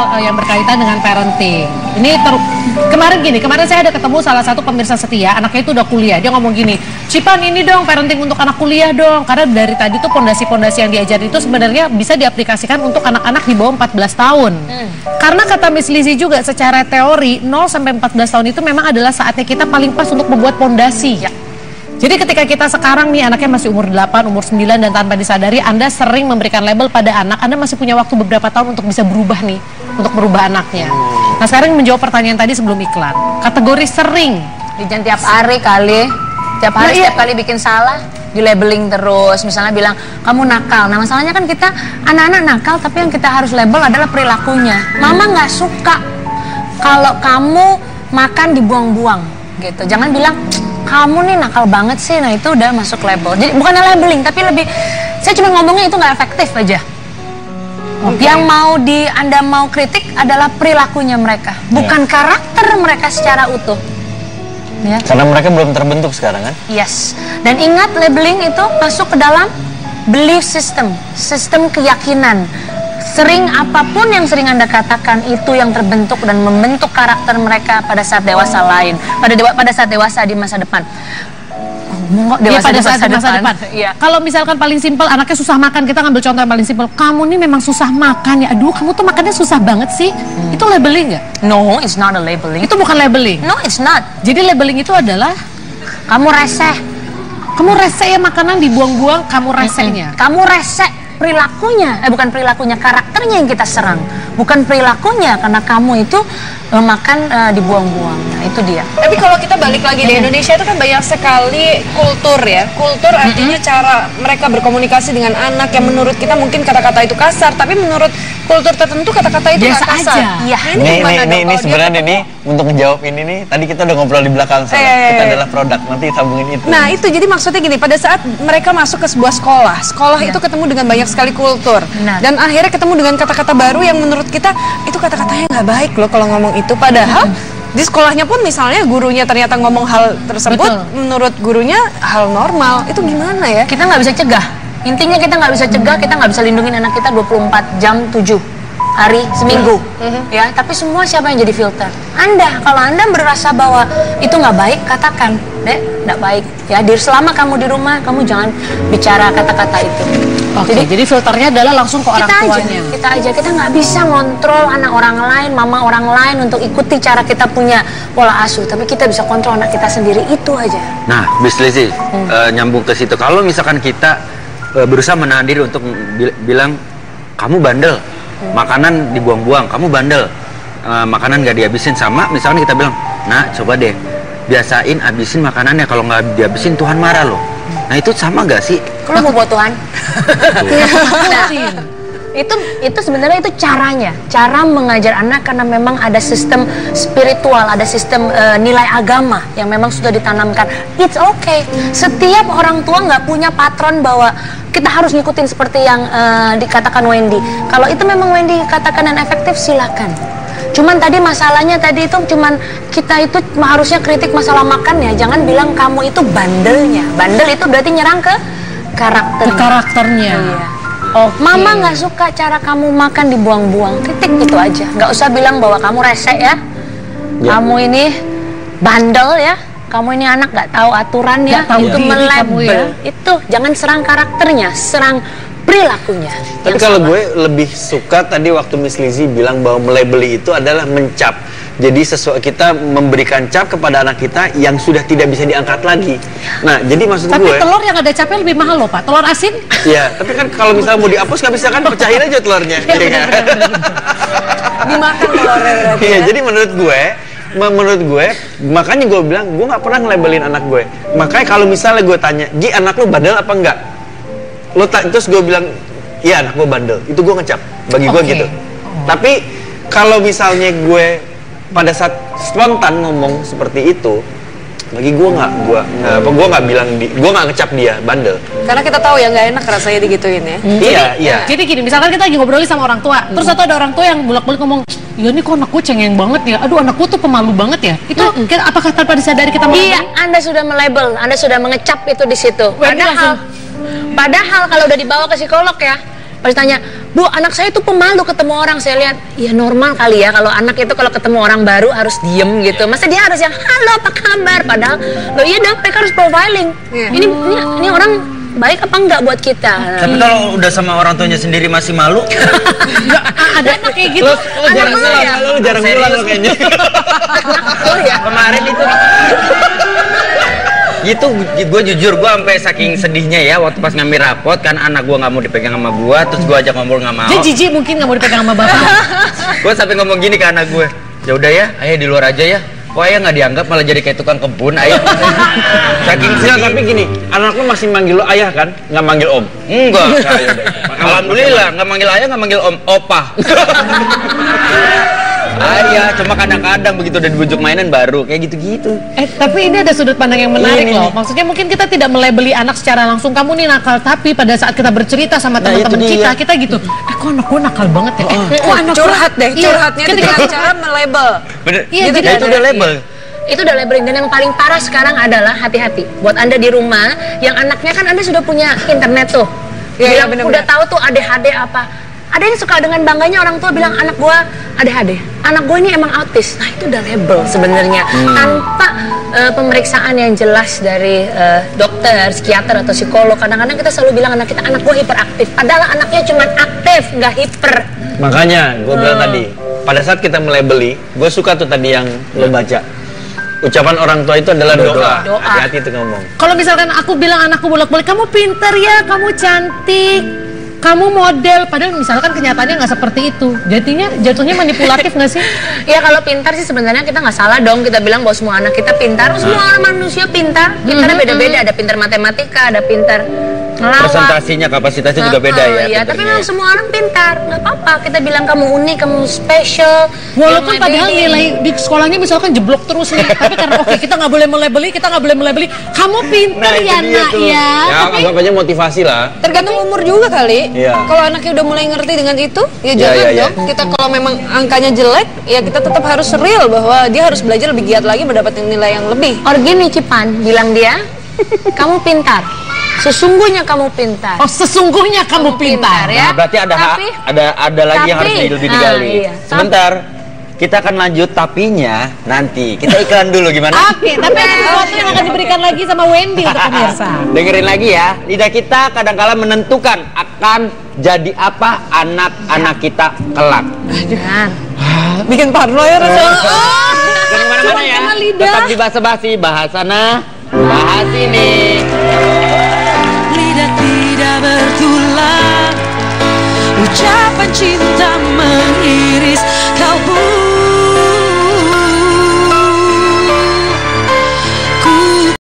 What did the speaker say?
hal yang berkaitan dengan parenting. Ini kemarin saya ada ketemu salah satu pemirsa setia, anaknya itu udah kuliah. Dia ngomong gini, Cipan ini dong parenting untuk anak kuliah dong. Karena dari tadi tuh pondasi-pondasi yang diajarin itu sebenarnya bisa diaplikasikan untuk anak-anak di bawah 14 tahun. Karena kata Miss Lizzie juga secara teori 0 sampai 14 tahun itu memang adalah saatnya kita paling pas untuk membuat pondasi. Ya. Jadi ketika kita sekarang nih anaknya masih umur 8, umur 9 dan tanpa disadari Anda sering memberikan label pada anak, Anda masih punya waktu beberapa tahun untuk bisa berubah nih, untuk merubah anaknya. Nah sekarang menjawab pertanyaan tadi sebelum iklan, kategori sering. Jangan tiap hari kali, tiap hari setiap kali bikin salah, di labeling terus, misalnya bilang kamu nakal. Nah masalahnya kan kita anak-anak nakal, tapi yang kita harus label adalah perilakunya. Mama nggak suka kalau kamu makan dibuang-buang gitu. Jangan bilang kamu nih nakal banget sih, nah itu udah masuk label. Jadi bukan labeling, tapi lebih saya cuma ngomongnya itu nggak efektif aja. Yang mau Anda mau kritik adalah perilakunya mereka, bukan karakter mereka secara utuh. Ya. Karena mereka belum terbentuk sekarang kan? Yes. Dan ingat labeling itu masuk ke dalam belief system, sistem keyakinan. Sering apapun yang sering Anda katakan itu yang terbentuk dan membentuk karakter mereka pada saat dewasa lain, pada saat dewasa di masa depan. Pada saat masa depan. Iya. Kalau misalkan paling simpel anaknya susah makan, kita ngambil contoh yang paling simpel. Kamu nih memang susah makan ya. Aduh, kamu tuh makannya susah banget sih. Itu labeling nggak? No, it's not a labeling. Itu bukan labeling. No, it's not. Jadi labeling itu adalah kamu reseh. Kamu reseh ya makanan dibuang-buang, kamu resehnya. Kamu reseh. Perilakunya, bukan perilakunya, karakternya yang kita serang, bukan perilakunya, karena kamu itu makan dibuang-buang. Nah itu dia. Tapi kalau kita balik lagi di Indonesia itu kan banyak sekali kultur ya. Kultur artinya cara mereka berkomunikasi dengan anak yang menurut kita mungkin kata-kata itu kasar, tapi menurut kultur tertentu kata-kata itu biasa kasar. Iya. Ini sebenarnya ini untuk ngejawab ini nih. Tadi kita udah ngobrol di belakang saya. Kita adalah produk, nanti sambungin itu. Nah itu jadi maksudnya gini, pada saat mereka masuk ke sebuah sekolah itu ketemu dengan banyak sekali kultur. Dan akhirnya ketemu dengan kata-kata baru yang menurut kita itu kata-katanya nggak baik loh kalau ngomong itu. Padahal di sekolahnya pun misalnya gurunya ternyata ngomong hal tersebut, menurut gurunya hal normal. Itu gimana ya? Kita nggak bisa cegah. Intinya kita nggak bisa cegah, kita nggak bisa lindungin anak kita 24 jam 7 hari seminggu. Ya, tapi semua siapa yang jadi filter? Anda. Kalau Anda merasa bahwa itu nggak baik, katakan, Dek, nggak baik. Ya, selama kamu di rumah, kamu jangan bicara kata-kata itu. Jadi filternya adalah langsung ke orang tuanya. Kita nggak bisa ngontrol anak orang lain, mama orang lain untuk ikuti cara kita punya pola asuh. Tapi kita bisa kontrol anak kita sendiri, itu aja. Nah, Miss Lizzie, nyambung ke situ. Kalau misalkan kita berusaha menahan diri untuk bilang kamu bandel, makanan dibuang-buang, kamu bandel, makanan nggak dihabisin, sama misalkan kita bilang, nah coba deh biasain habisin makanannya, kalau nggak dihabisin Tuhan marah loh. Nah itu sama nggak sih? Kalau mau buat Tuhan? Nah, itu sebenarnya itu caranya, cara mengajar anak, karena memang ada sistem spiritual, ada sistem nilai agama yang memang sudah ditanamkan. It's okay. Setiap orang tua nggak punya patron bahwa kita harus ngikutin seperti yang dikatakan Wendy. Kalau itu memang Wendy katakan dan efektif, silakan. Cuman tadi masalahnya tadi itu cuman kita itu harusnya kritik masalah makan ya, jangan bilang kamu itu bandelnya. Bandel itu berarti nyerang ke karakternya. Iya. Mama nggak suka cara kamu makan dibuang-buang, kritik itu aja. Nggak usah bilang bahwa kamu resek ya, kamu ini bandel ya, kamu ini anak nggak tahu aturan ya, itu melabel. Itu jangan serang karakternya, serang perilakunya. Tapi kalau gue lebih suka tadi waktu Miss Lizzie bilang bahwa melabeli itu adalah mencap. Jadi kita memberikan cap kepada anak kita yang sudah tidak bisa diangkat lagi. Nah, jadi maksud gue. Tapi telur yang ada capnya lebih mahal loh Pak. Telur asin? Iya, tapi kan kalau misalnya mau dihapus nggak bisa kan, pecahin aja telurnya. Dimakan telurnya berarti. Iya, jadi menurut gue, makanya gue bilang gue nggak pernah ngelabelin anak gue. Makanya kalau misalnya gue tanya, Gi, anak lu bandel apa enggak? Terus gue bilang, iya anak gue bandel. Itu gue ngecap, bagi gue gitu. Tapi kalau misalnya gue pada saat spontan ngomong seperti itu, bagi gue nggak bilang gue nggak ngecap dia bandel. Karena kita tahu ya nggak enak rasanya digituin ya. Iya. Jadi gini, misalkan kita lagi ngobrolin sama orang tua, terus ada orang tua yang bolak-balik ngomong, ya ini kok anakku cengeng banget ya, aduh anakku tuh pemalu banget ya. Itu apakah tanpa disadari kita melabel? Iya, Anda sudah melabel, Anda sudah mengecap itu di situ. Padahal kalau udah dibawa ke psikolog ya, pasti tanya, Bu, anak saya itu pemalu ketemu orang. Saya lihat, ya normal kali ya kalau anak itu kalau ketemu orang baru harus diem gitu. Masa dia harus yang halo apa kabar? Padahal, loh iya dong, mereka harus profiling. Ini orang baik apa enggak buat kita? Tapi kalau udah sama orang tuanya sendiri masih malu, Ada anak kayak gitu. Lo jarang pulang, lo jarang pulang lo kayaknya. Oh ya. kemarin itu gue jujur, gue sampai saking sedihnya ya waktu pas ngambil rapot kan anak gue nggak mau dipegang sama gue, terus gue ajak ngobrol nggak mau. Dia jijik mungkin nggak mau dipegang sama bapak. Gue sampai ngomong gini ke anak gue, ya udah ya, ayah di luar aja ya. Kok ayah nggak dianggap, malah jadi kayak tukang kebun ayah. Saking Enggak, tapi gini, anak lo masih manggil lo ayah kan? Nggak manggil om? enggak. Alhamdulillah nggak manggil ayah, nggak manggil om, opa. Ayah, cuma kadang-kadang begitu udah dibujuk mainan baru kayak gitu-gitu. Tapi ini ada sudut pandang yang menarik Ini loh. nih. Maksudnya mungkin kita tidak melabeli anak secara langsung, kamu nih nakal, tapi pada saat kita bercerita sama teman-teman itu dia. kita gitu, kok anak gue nakal banget ya? Kok anak gua- Curhat deh, Iya, curhatnya itu ketika dengan cara melabel. Bener, Iya, gitu, jadi itu udah label. Itu udah labeling. Dan yang paling parah sekarang adalah hati-hati buat Anda di rumah yang anaknya kan Anda sudah punya internet tuh. Iya, Bilang, bener-bener. udah tahu tuh ADHD apa. Ada yang suka dengan bangganya orang tua bilang anak gua ADHD. Anak gua ini emang autis. Nah, itu udah label sebenarnya. Tanpa pemeriksaan yang jelas dari dokter, psikiater atau psikolog. Kadang-kadang kita selalu bilang anak gua hiperaktif. Padahal anaknya cuma aktif, nggak hiper. Makanya gue bilang tadi, pada saat kita melabeli, gue suka tuh tadi yang lo baca. Ucapan orang tua itu adalah doa. Doa. Hati-hati tuh ngomong. Kalau misalkan aku bilang anakku bolak-balik, kamu pinter ya, kamu cantik, kamu model, padahal misalkan kenyataannya nggak seperti itu. Jatuhnya manipulatif nggak sih? Ya kalau pintar sih sebenarnya kita nggak salah dong kita bilang bahwa semua anak kita pintar. Semua orang manusia pintar. Pintarnya beda-beda. Ada pintar matematika, ada pintar ngelawak. Presentasinya, kapasitasnya juga beda ya. Iya, tapi pinternya memang ya. semua orang pintar. Nggak apa-apa. Kita bilang kamu unik, kamu special. Walaupun you're my padahal baby. nilai di sekolahnya misalkan jeblok terus nih, tapi karena oke kita nggak boleh melabeli, kamu pinter Nah, itu ya dia nak tuh. ya. Ya, Tapi anggap aja motivasi lah. Tergantung umur juga kali. Iya. Kalau anaknya udah mulai ngerti dengan itu, ya Iya, jangan iya, iya. dong. Kita kalau memang angkanya jelek, ya kita tetap harus real bahwa dia harus belajar lebih giat lagi mendapatkan nilai yang lebih. Orgini Cipan bilang dia, kamu pintar. Sesungguhnya kamu pintar. oh sesungguhnya kamu pintar ya. Nah, berarti ada Tapi- ada lagi yang harus tapi- lebih nah, digali. iya. Sebentar. Kita akan lanjut tapinya nanti. Kita iklan dulu gimana? Oke, tapi ada sesuatu yang akan diberikan lagi sama Wendy untuk pemirsa. Dengerin lagi ya. Lidah kita kadang-kala menentukan akan jadi apa anak-anak kita kelak. Nah, Bikin parno ya rasanya. Jangan kemana-mana ya. Cuma lidah. Tetap di bahasa basi, bahas sana, bahas ini.